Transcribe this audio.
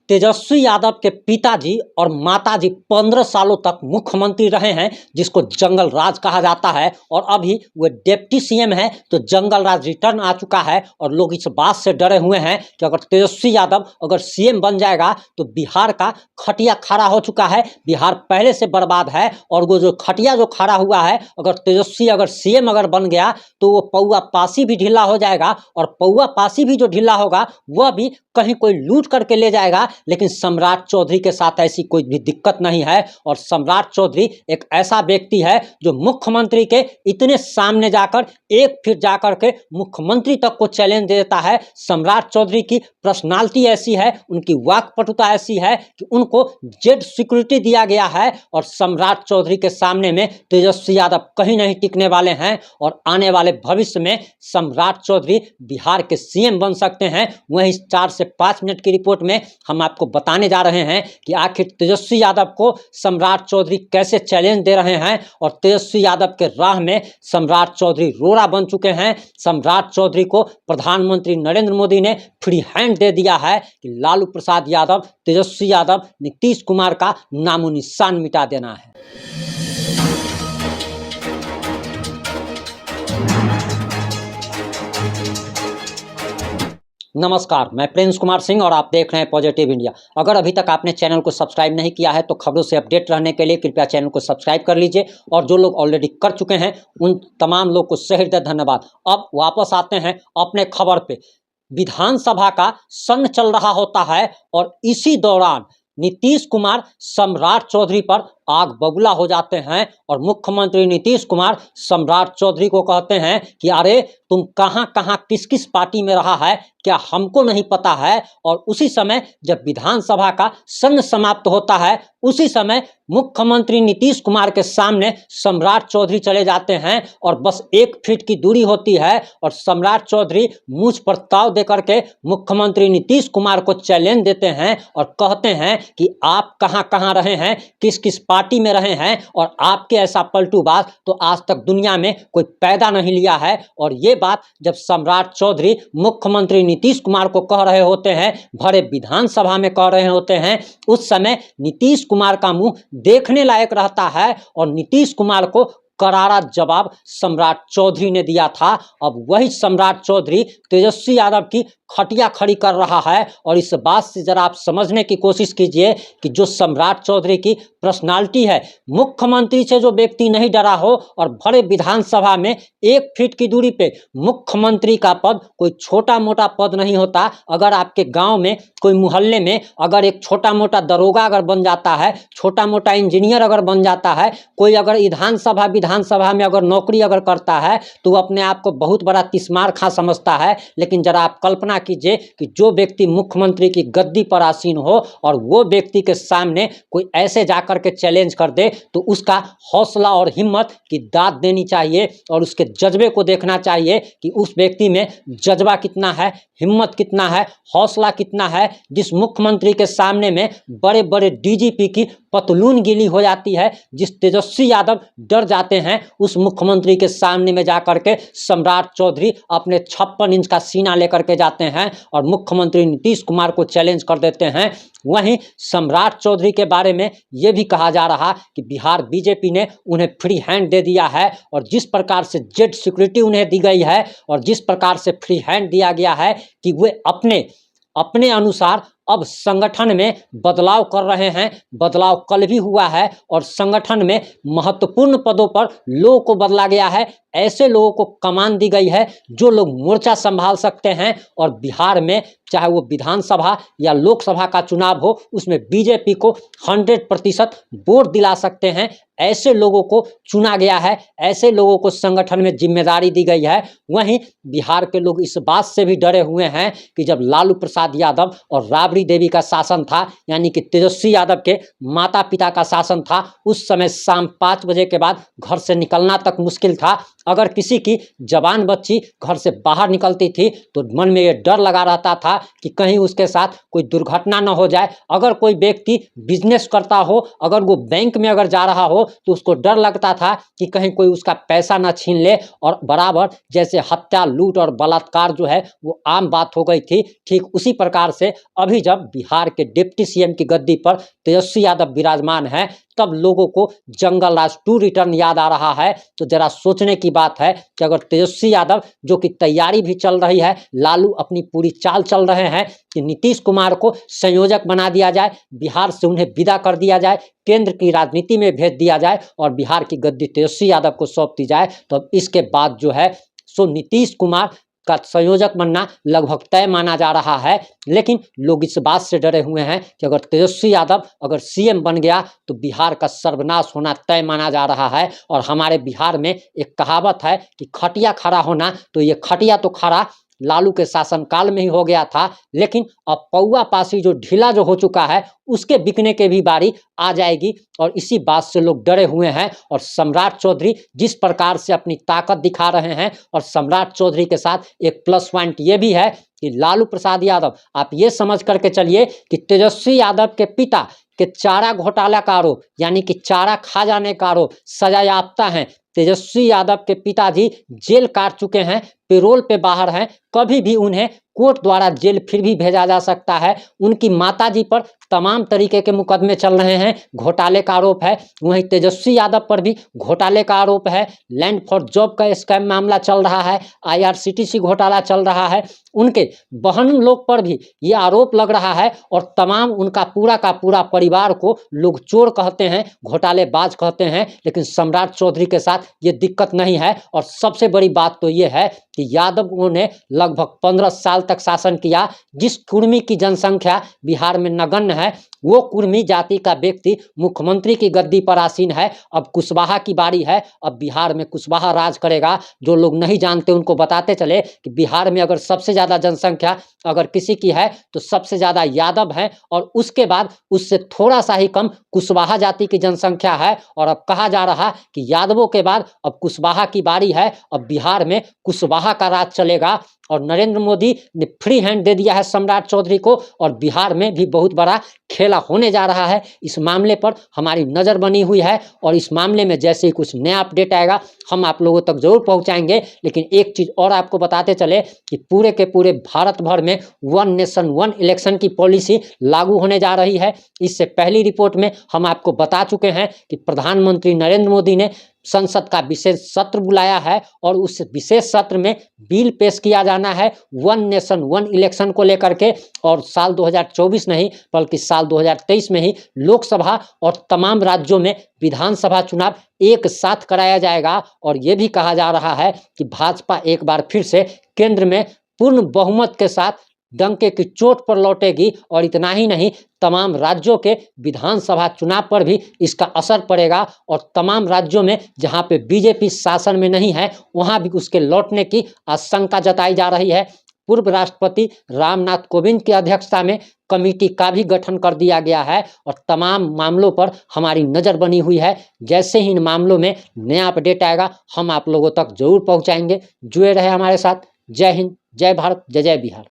तेजस्वी यादव के पिताजी और माताजी 15 सालों तक मुख्यमंत्री रहे हैं, जिसको जंगल राज कहा जाता है। और अभी वे डिप्टी सीएम हैं, तो जंगल राज रिटर्न आ चुका है। और लोग इस बात से डरे हुए हैं कि अगर तेजस्वी यादव अगर सीएम बन जाएगा तो बिहार का खटिया खड़ा हो चुका है, बिहार पहले से बर्बाद है। और वो जो खटिया जो खड़ा हुआ है, अगर तेजस्वी अगर सीएम अगर बन गया तो वो पौआ पासी भी ढीला हो जाएगा। और पौआ पासी भी जो ढीला होगा वह भी कहीं कोई लूट करके ले जाएगा। लेकिन सम्राट चौधरी के साथ ऐसी कोई भी दिक्कत नहीं है। और सम्राट चौधरी एक ऐसा व्यक्ति है जो मुख्यमंत्री के इतने सामने जाकर एक फिर जाकर के मुख्यमंत्री तक को चैलेंज देता है। सम्राट चौधरी की पर्सनालिटी ऐसी है, उनकी वाक्पटुता ऐसी है कि उनको जेड सिक्योरिटी दिया गया है। और सम्राट चौधरी के सामने में तेजस्वी यादव कहीं नहीं टिकने वाले हैं। और आने वाले भविष्य में सम्राट चौधरी बिहार के सीएम बन सकते हैं। वहीं 4 से 5 मिनट की रिपोर्ट में हम आपको बताने जा रहे हैं कि आखिर तेजस्वी यादव को सम्राट चौधरी कैसे चैलेंज दे रहे हैं। और तेजस्वी यादव के राह में सम्राट चौधरी रोड़ा बन चुके हैं। सम्राट चौधरी को प्रधानमंत्री नरेंद्र मोदी ने फ्री हैंड दे दिया है कि लालू प्रसाद यादव, तेजस्वी यादव, नीतीश कुमार का नामो निशान मिटा देना है। नमस्कार, मैं प्रिंस कुमार सिंह और आप देख रहे हैं पॉजिटिव इंडिया। अगर अभी तक आपने चैनल को सब्सक्राइब नहीं किया है तो खबरों से अपडेट रहने के लिए कृपया चैनल को सब्सक्राइब कर लीजिए। और जो लोग ऑलरेडी कर चुके हैं उन तमाम लोग को सहृदय धन्यवाद। अब वापस आते हैं अपने खबर पे। विधानसभा का सन्न चल रहा होता है और इसी दौरान नीतीश कुमार सम्राट चौधरी पर आग बबूला हो जाते हैं। और मुख्यमंत्री नीतीश कुमार सम्राट चौधरी को कहते हैं कि अरे तुम कहां कहां किस किस पार्टी में रहा है, क्या हमको नहीं पता है। और उसी समय जब विधानसभा का सन्न समाप्त होता है, उसी समय मुख्यमंत्री नीतीश कुमार के सामने सम्राट चौधरी चले जाते हैं। और बस 1 फीट की दूरी होती है और सम्राट चौधरी मूंछ पर ताव देकर के मुख्यमंत्री नीतीश कुमार को चैलेंज देते हैं और कहते हैं कि आप कहां कहां रहे हैं, किस किस पार्टी में रहे हैं, और आपके ऐसा पलटूबाज तो आज तक दुनिया में कोई पैदा नहीं लिया है। और ये बात जब सम्राट चौधरी मुख्यमंत्री नीतीश कुमार को कह रहे होते हैं, भरे विधानसभा में कह रहे होते हैं, उस समय नीतीश कुमार का मुंह देखने लायक रहता है। और नीतीश कुमार को करारा जवाब सम्राट चौधरी ने दिया था। अब वही सम्राट चौधरी तेजस्वी यादव की खटिया खड़ी कर रहा है। और इस बात से जरा आप समझने की कोशिश कीजिए कि जो सम्राट चौधरी की पर्सनालिटी है, मुख्यमंत्री से जो व्यक्ति नहीं डरा हो और भरे विधानसभा में 1 फीट की दूरी पे, मुख्यमंत्री का पद कोई छोटा मोटा पद नहीं होता। अगर आपके गांव में कोई मोहल्ले में अगर एक छोटा मोटा दरोगा अगर बन जाता है, छोटा मोटा इंजीनियर अगर बन जाता है, कोई अगर विधानसभा में अगर नौकरी अगर करता है तो वो अपने आप को बहुत बड़ा तिस्मार खां समझता है। लेकिन जरा आप कल्पना कीजिए कि जो व्यक्ति मुख्यमंत्री की गद्दी पर आसीन हो और वो व्यक्ति के सामने कोई ऐसे जाकर के चैलेंज कर दे, तो उसका हौसला और हिम्मत की दाद देनी चाहिए। और उसके जज्बे को देखना चाहिए कि उस व्यक्ति में जज्बा कितना है, हिम्मत कितना है, हौसला कितना है। जिस मुख्यमंत्री के सामने में बड़े बड़े डीजीपी की पतलून गीली हो जाती है, जिस तेजस्वी यादव डर जाते हैं, उस मुख्यमंत्री के सामने में जाकर के सम्राट चौधरी अपने 56 इंच का सीना लेकर के जाते हैं और मुख्यमंत्री नीतीश कुमार को चैलेंज कर देते हैं। वहीं सम्राट चौधरी के बारे में यह भी कहा जा रहा कि बिहार बीजेपी ने उन्हें फ्री हैंड दे दिया है। और जिस प्रकार से जेड सिक्योरिटी उन्हें दी गई है और जिस प्रकार से फ्री हैंड दिया गया है कि वे अपने अनुसार अब संगठन में बदलाव कर रहे हैं। बदलाव कल भी हुआ है और संगठन में महत्वपूर्ण पदों पर लोगों को बदला गया है। ऐसे लोगों को कमान दी गई है जो लोग मोर्चा संभाल सकते हैं। और बिहार में चाहे वो विधानसभा या लोकसभा का चुनाव हो, उसमें बीजेपी को 100% वोट दिला सकते हैं। ऐसे लोगों को चुना गया है, ऐसे लोगों को संगठन में जिम्मेदारी दी गई है। वहीं बिहार के लोग इस बात से भी डरे हुए हैं कि जब लालू प्रसाद यादव और राबड़ी देवी का शासन था, यानी कि तेजस्वी यादव के माता पिता का शासन था, उस समय शाम 5 बजे के बाद घर से निकलना तक मुश्किल था। अगर किसी की जवान बच्ची घर से बाहर निकलती थी तो मन में ये डर लगा रहता था कि कहीं उसके साथ कोई दुर्घटना न हो जाए। अगर कोई व्यक्ति बिजनेस करता हो, अगर वो बैंक में अगर जा रहा हो तो उसको डर लगता था कि कहीं कोई उसका पैसा ना छीन ले। और बराबर जैसे हत्या, लूट और बलात्कार जो है वो आम बात हो गई थी, ठीक उसी प्रकार से अभी जब बिहार के डिप्टी सीएम की गद्दी पर तेजस्वी यादव विराजमान है, तब लोगों को जंगल राज 2 रिटर्न याद आ रहा है। तो जरा सोचने की बात है कि अगर तेजस्वी यादव, जो कि तैयारी भी चल रही है, लालू अपनी पूरी चाल चल रहे हैं कि नीतीश कुमार को संयोजक बना दिया जाए, बिहार से उन्हें विदा कर दिया जाए, केंद्र की राजनीति में भेज दिया जाए और बिहार की गद्दी तेजस्वी यादव को सौंप दी जाए, तो अब इसके बाद जो है सो नीतीश कुमार का संयोजक बनना लगभग तय माना जा रहा है। लेकिन लोग इस बात से डरे हुए हैं कि अगर तेजस्वी यादव अगर सीएम बन गया तो बिहार का सर्वनाश होना तय माना जा रहा है। और हमारे बिहार में एक कहावत है कि खटिया खड़ा होना, तो ये खटिया तो खड़ा लालू के शासनकाल में ही हो गया था, लेकिन अब पौवा पासी जो ढीला जो हो चुका है उसके बिकने के भी बारी आ जाएगी। और इसी बात से लोग डरे हुए हैं। और सम्राट चौधरी जिस प्रकार से अपनी ताकत दिखा रहे हैं, और सम्राट चौधरी के साथ एक प्लस पॉइंट ये भी है कि लालू प्रसाद यादव, आप ये समझ करके चलिए कि तेजस्वी यादव के पिता के चारा घोटाला का आरोप, यानी कि चारा खा जाने का आरोप, सजायाफ्ता हैं। तेजस्वी यादव के पिताजी जेल काट चुके हैं, पेरोल पे बाहर हैं, कभी भी उन्हें कोर्ट द्वारा जेल फिर भी भेजा जा सकता है। उनकी माताजी पर तमाम तरीके के मुकदमे चल रहे हैं, घोटाले का आरोप है। वहीं तेजस्वी यादव पर भी घोटाले का आरोप है, लैंड फॉर जॉब का स्कैम मामला चल रहा है, IRCTC घोटाला चल रहा है। उनके बहन लोग पर भी ये आरोप लग रहा है और तमाम उनका पूरा का पूरा परिवार को लोग चोर कहते हैं, घोटालेबाज कहते हैं। लेकिन सम्राट चौधरी के साथ ये दिक्कत नहीं है। और सबसे बड़ी बात तो ये है कि यादवों ने लगभग 15 साल तक शासन किया। जिस कुर्मी की जनसंख्या बिहार में नगण्य है, वो कुर्मी जाति का व्यक्ति मुख्यमंत्री की गद्दी पर आसीन है। अब कुशवाहा की बारी है, अब बिहार में कुशवाहा राज करेगा। जो लोग नहीं जानते उनको बताते चले कि बिहार में अगर सबसे ज़्यादा जनसंख्या अगर किसी की है तो सबसे ज़्यादा यादव हैं, और उसके बाद उससे थोड़ा सा ही कम कुशवाहा जाति की जनसंख्या है। और अब कहा जा रहा कि यादवों के बाद अब कुशवाहा की बारी है, अब बिहार में कुशवाहा का राज चलेगा। और नरेंद्र मोदी ने फ्री हैंड दे दिया है सम्राट चौधरी को, और बिहार में भी बहुत बड़ा खेला होने जा रहा है। इस मामले पर हमारी नज़र बनी हुई है, और इस मामले में जैसे ही कुछ नया अपडेट आएगा हम आप लोगों तक जरूर पहुंचाएंगे। लेकिन एक चीज़ और आपको बताते चले कि पूरे के पूरे भारत भर में 1 नेशन 1 इलेक्शन की पॉलिसी लागू होने जा रही है। इससे पहली रिपोर्ट में हम आपको बता चुके हैं कि प्रधानमंत्री नरेंद्र मोदी ने संसद का विशेष सत्र बुलाया है, और उस विशेष सत्र में बिल पेश किया जाना है 1 नेशन 1 इलेक्शन को लेकर के। और साल 2024 नहीं बल्कि साल 2023 में ही लोकसभा और तमाम राज्यों में विधानसभा चुनाव एक साथ कराया जाएगा। और ये भी कहा जा रहा है कि भाजपा एक बार फिर से केंद्र में पूर्ण बहुमत के साथ डंके की चोट पर लौटेगी। और इतना ही नहीं, तमाम राज्यों के विधानसभा चुनाव पर भी इसका असर पड़ेगा। और तमाम राज्यों में जहां पे बीजेपी शासन में नहीं है, वहां भी उसके लौटने की आशंका जताई जा रही है। पूर्व राष्ट्रपति रामनाथ कोविंद की अध्यक्षता में कमेटी का भी गठन कर दिया गया है, और तमाम मामलों पर हमारी नज़र बनी हुई है। जैसे ही इन मामलों में नया अपडेट आएगा हम आप लोगों तक जरूर पहुंचाएंगे। जुड़े रहे हमारे साथ। जय हिंद, जय भारत, जय जय बिहार।